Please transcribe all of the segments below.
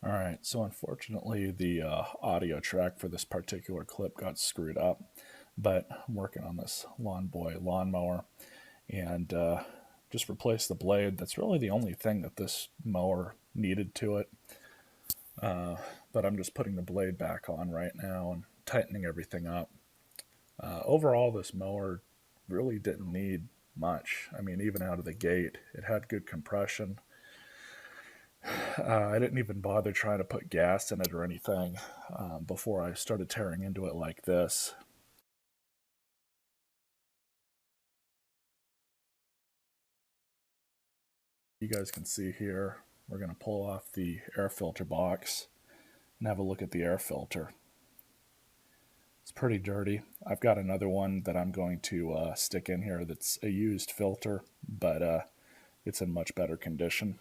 Alright, so unfortunately the audio track for this particular clip got screwed up, but I'm working on this Lawnboy lawnmower and just replaced the blade. That's really the only thing that this mower needed to it, but I'm just putting the blade back on right now and tightening everything up. Overall, this mower really didn't need much. I mean, even out of the gate, it had good compression. I didn't even bother trying to put gas in it or anything before I started tearing into it like this. You guys can see here, we're going to pull off the air filter box and have a look at the air filter. It's pretty dirty. I've got another one that I'm going to stick in here that's a used filter, but it's in much better condition.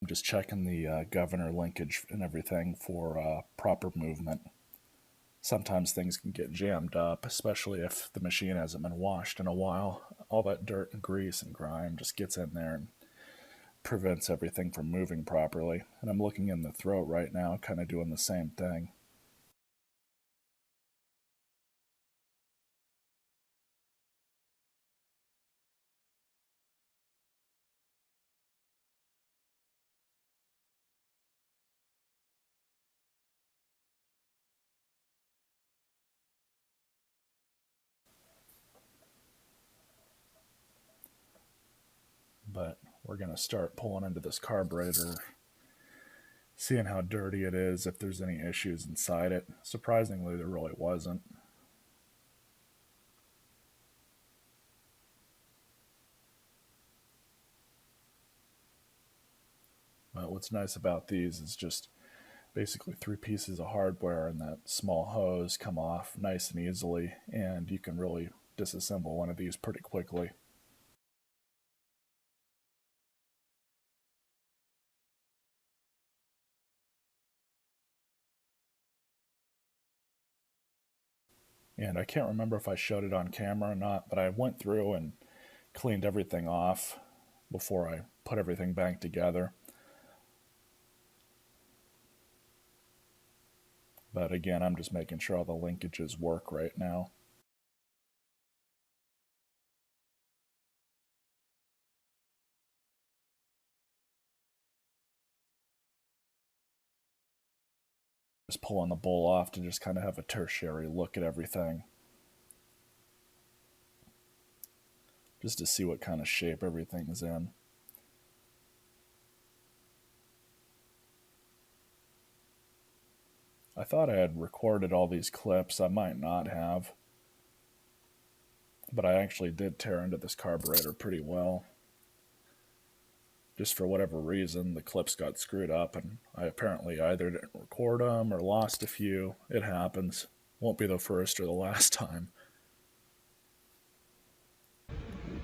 I'm just checking the governor linkage and everything for proper movement. Sometimes things can get jammed up, especially if the machine hasn't been washed in a while. All that dirt and grease and grime just gets in there and prevents everything from moving properly. And I'm looking in the throat right now, kind of doing the same thing. But we're going to start pulling into this carburetor, seeing how dirty it is, if there's any issues inside it. Surprisingly, there really wasn't. But what's nice about these is just basically 3 pieces of hardware and that small hose come off nice and easily, and you can really disassemble one of these pretty quickly. And I can't remember if I showed it on camera or not, but I went through and cleaned everything off before I put everything back together. But again, I'm just making sure all the linkages work right now. Just pulling the bowl off to just kind of have a tertiary look at everything. Just to see what kind of shape everything's in. I thought I had recorded all these clips. I might not have. But I actually did tear into this carburetor pretty well. Just for whatever reason, the clips got screwed up, and I apparently either didn't record them or lost a few. It happens. Won't be the first or the last time.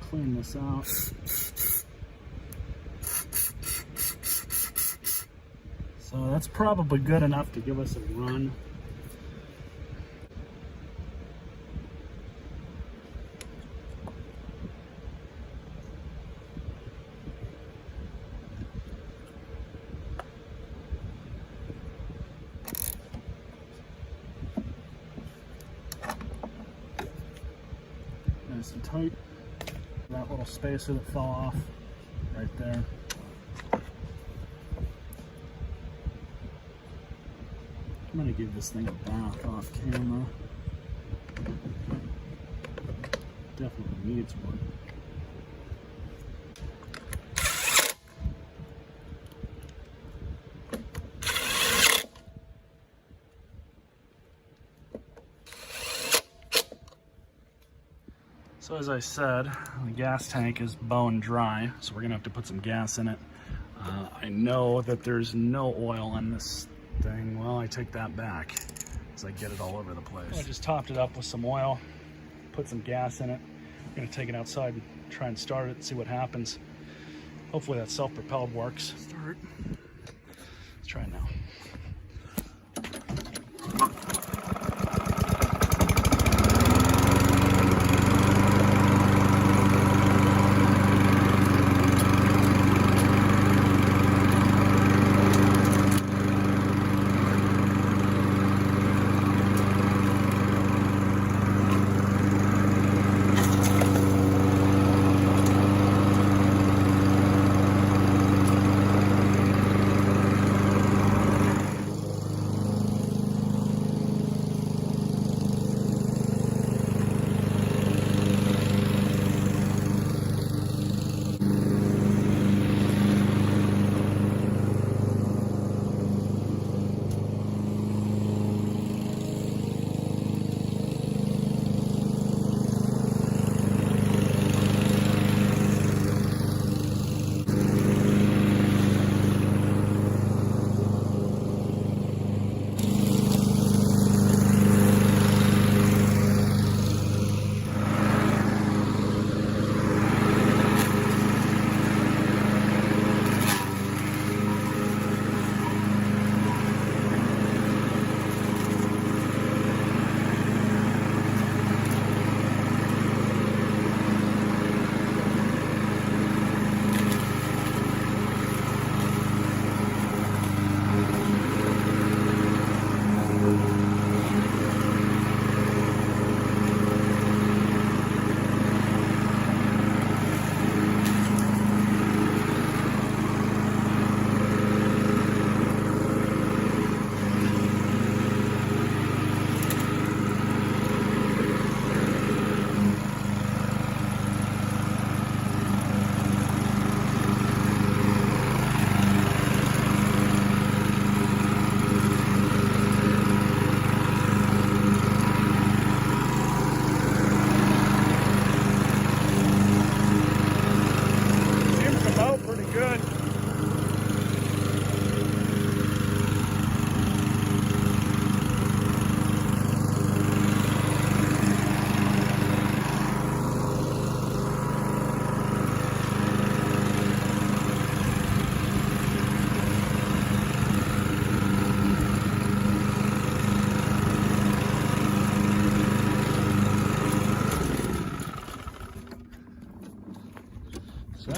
Clean this out. So that's probably good enough to give us a run. Nice and tight. That little spacer that fell off right there. I'm going to give this thing a bath off camera. Definitely needs one. So as I said, the gas tank is bone dry, so we're going to have to put some gas in it. I know that there's no oil on this thing. Well, I take that back as I get it all over the place. I just topped it up with some oil, put some gas in it. I'm going to take it outside and try and start it and see what happens. Hopefully that self-propelled works. Start. Let's try it now.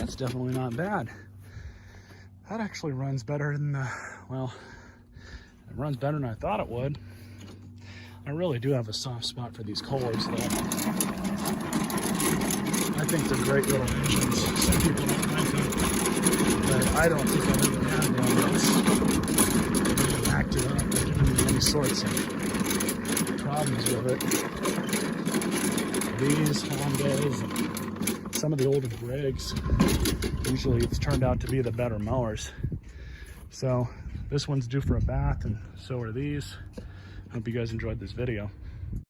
that's definitely not bad. That actually runs better than well, it runs better than I thought it would. I really do have a soft spot for these Kohlers though. I think they're great little engines. Some people don't like them, but I don't think I've ever had one that's really acted up or given me any sorts of problems with it. These Hondas and some of the older Briggs, usually it's turned out to be the better mowers. So this one's due for a bath, and so are these. Hope you guys enjoyed this video.